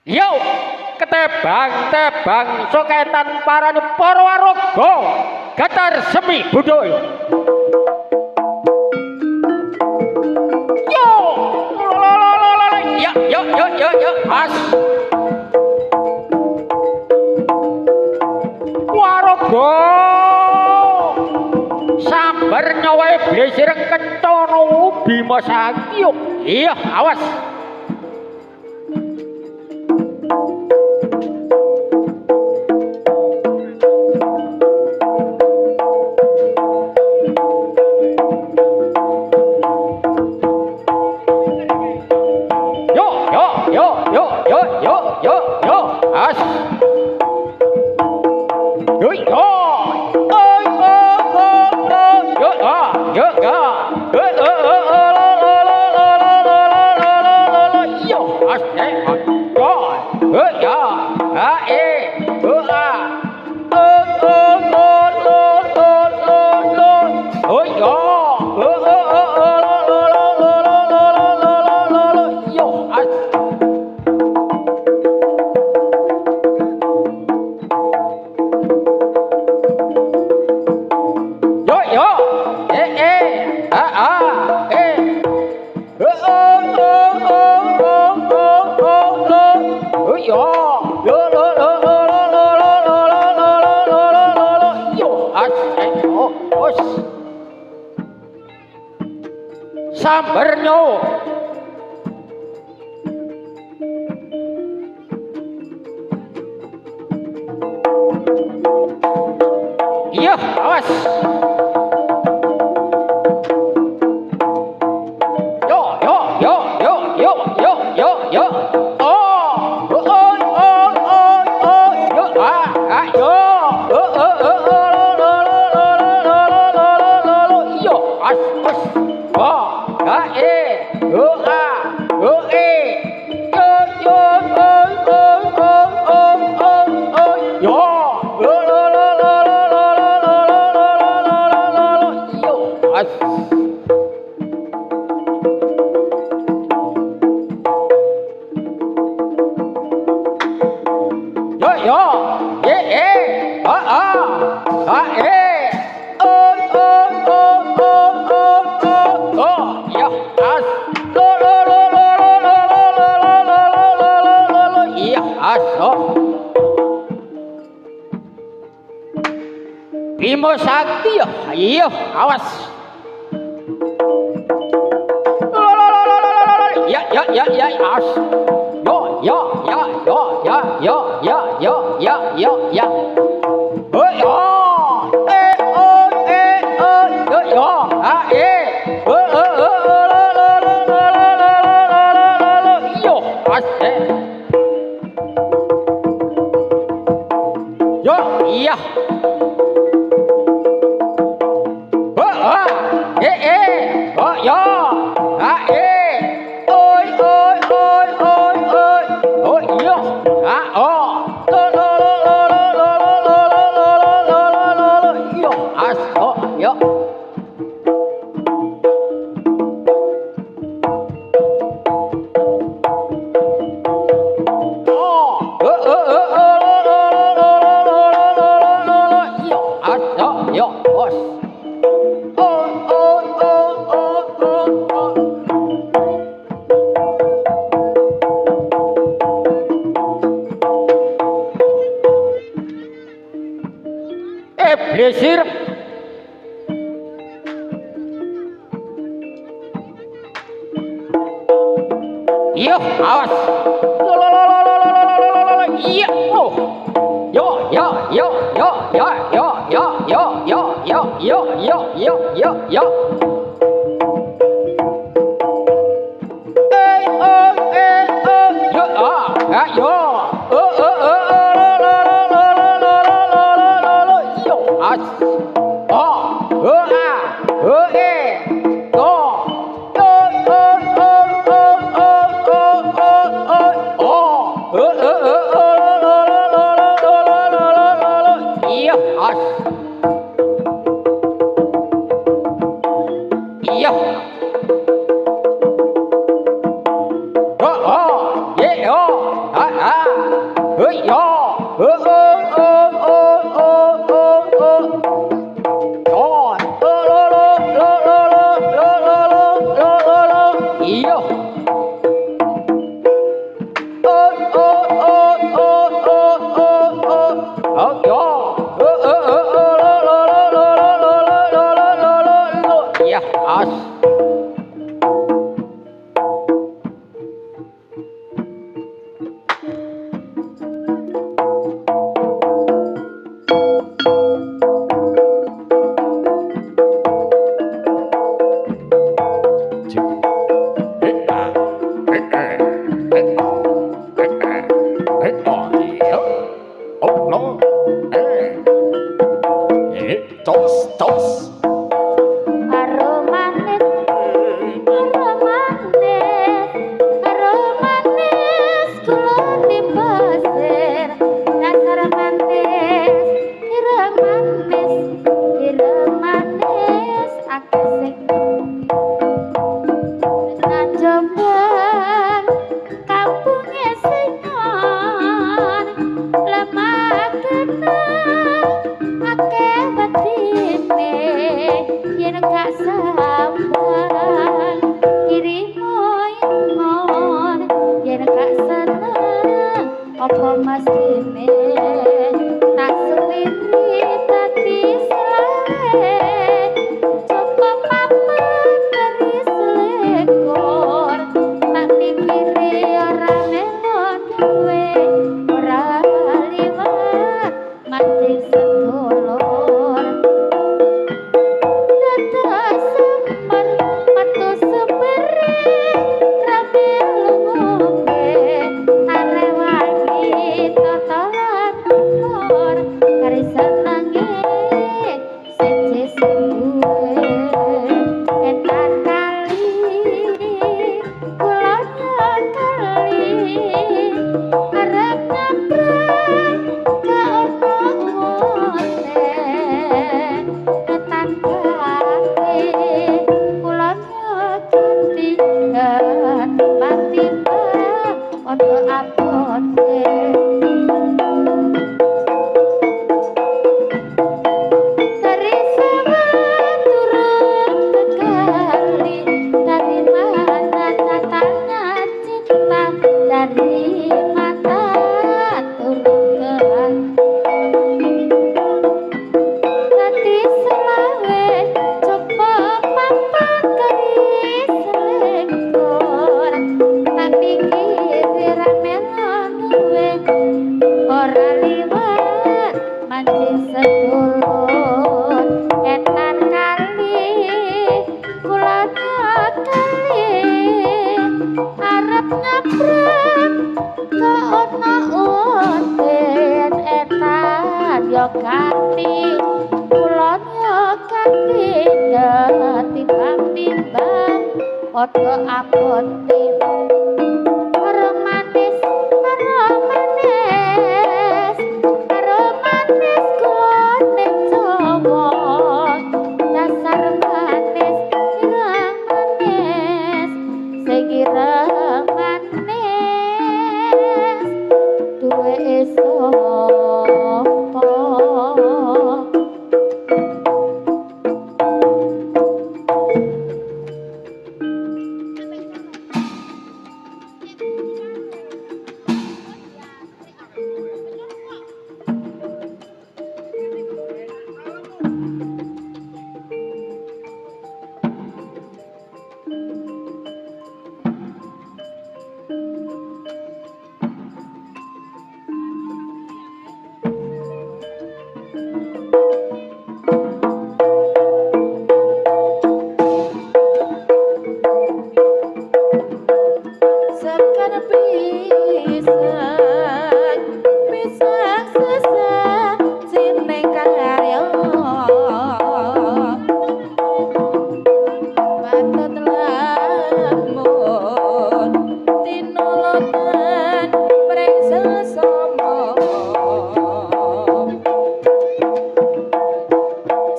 Yo, ketebang-tebang soketan parani Purwarogo, gatar semi budaya. Yo, yo, mas. Warogo, sambar nyawai blesir kencono Bima Sakti. Iya, awas. As. Yo. Sambarnya iya awas yo Bima Sakti ya, iya, awas. Ya, awas. Iya. Blesir iya awas iya yo apa mestine tak suwiri dadi selawe cukup papat dari selekor tak pikiri ora melon duwe ora liwat mati sedulur dados semar metu sepere rame lumumbe arewani totolan nomor kari senange siji duwe etan kali kula kali arep nyabrang ka ono etan kali kula cantik tiba-tiba ono apote dari sana turun sekali dari mana tatanya cinta dari mata turun ke hati selawe coba papat kari selekor tak pikir ramelan duwe ora liwat mancing sedulur etan kali kula kali arep nyabrang ke ono unten etan yo kanthi kula kanthi ketimbang-timbang padha apote romantis romantis kula ning Jawa dasar manis ireng manis sing ireng manis duwe sapa sekar pisan sesat sining karya patut lamun tinulutan mreng sesama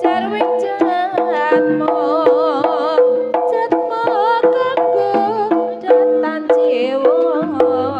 jarwing jatmu kanggo datan jiwa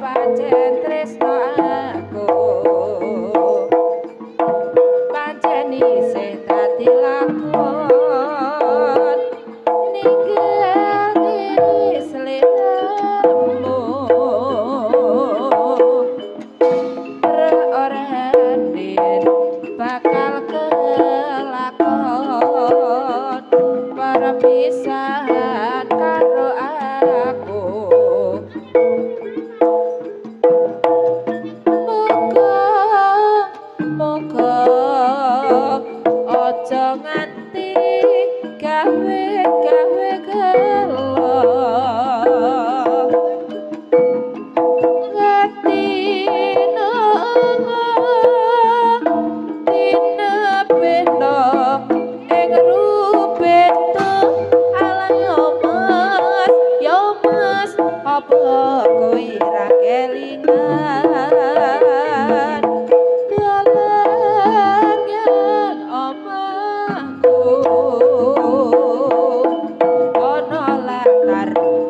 pancen tresno aku pancen isih dadi lakon ninggali sliramu ora ndien bakal kelakon perpisahan karo aku muga aja nganti gawe gelo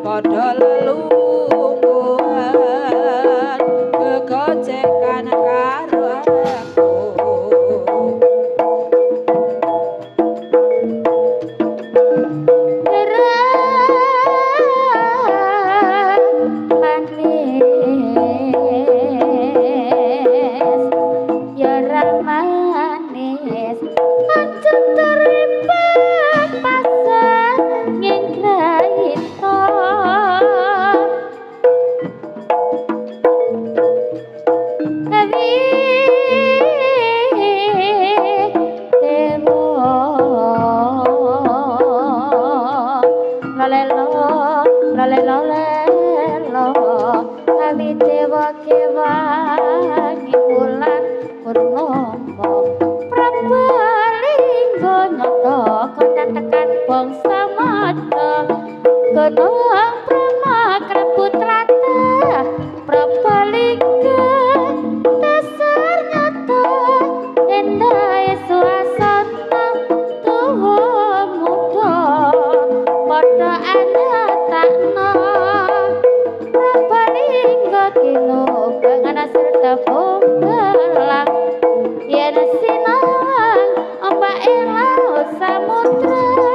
Padha lelungguhan kegocekan karo aku manis ancen terlibat pasang ngingkraito bangsa mata kenang pramakra putrata prapalingga dasar nyata endah suasana tuwa muda pada anyatakna prapalingga kino pengen serta punggelang yen sinawang ombak laut samudra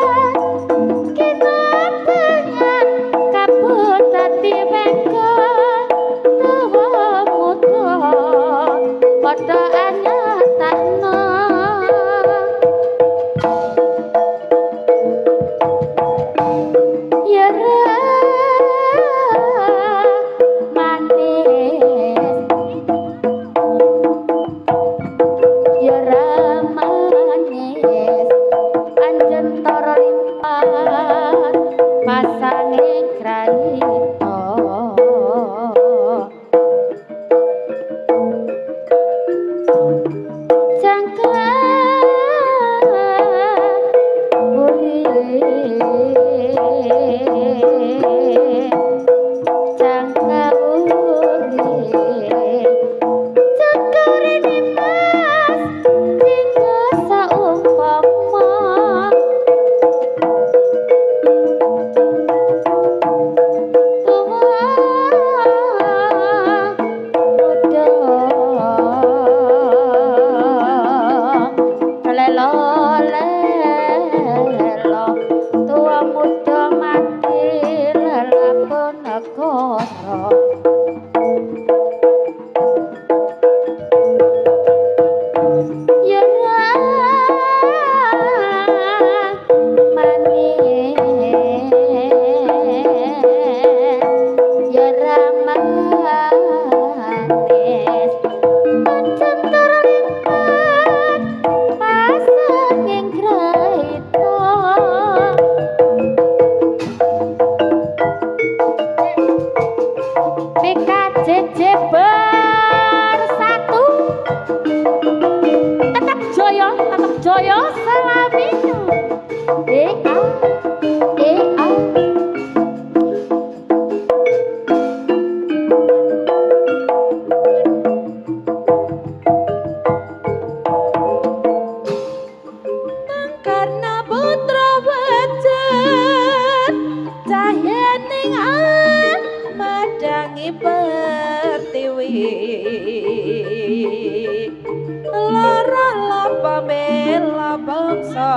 cahyaning madangi lara lapa bela bangsa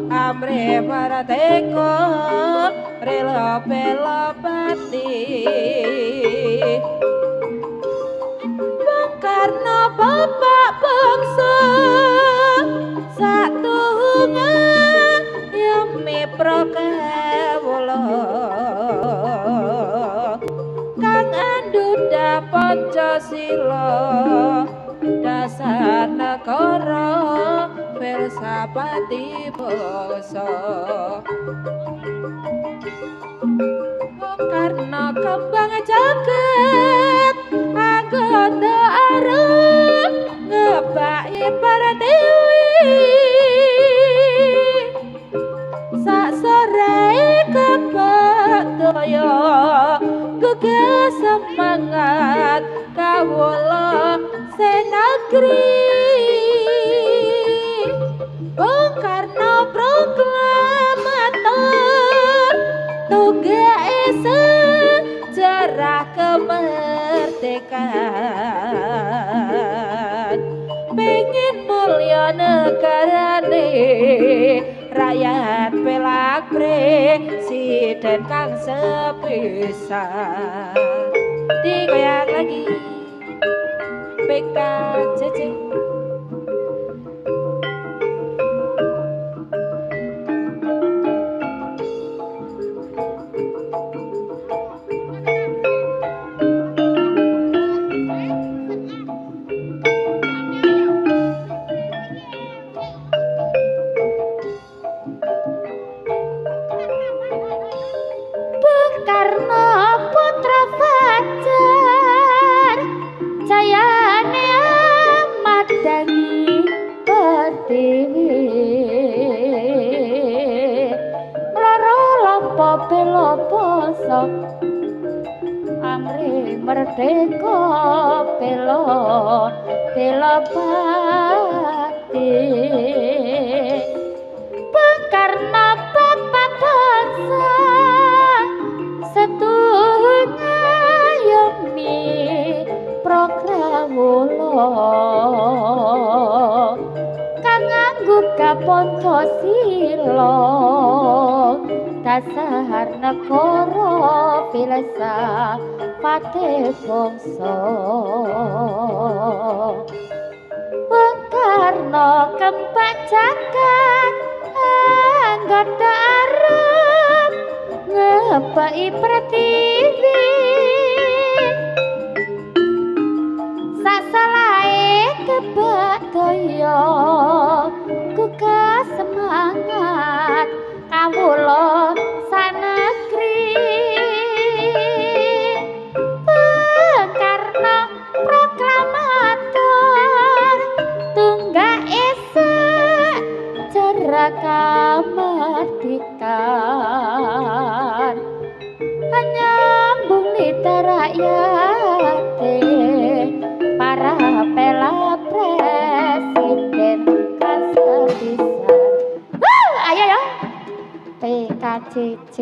amre marateka rela bela pati Bung Karno bapak bangsa satuhunga yami prakawula kang andudha Pancasila dasar negara filsafati bangsa Bung Karno kembang jagat anggota arum ngebaki Pratiwi sak sore kebak daya gugah semangat kawula senagri Bung Karno proklamator tugas sejarah kemerdekaan pengen mulya negarane rakyat pelak presiden kang sepisan digoyang lagi PKJJ amri merdeka bela bela pati Bung Karno bapak bangsa setuhunga yami prakawula kang nganggo Pancasila dasar negara filsafate bangsa Bung Karno kembang jagat anggota arum ngebaki Pratiwi sasalae kebak daya gugah semangat kawula sanegri Bung Karno proklamator tunggak esek cerah kemerdekaan nyambung lidah rakyat para pela presiden kan sepisan ayo yo PKJJ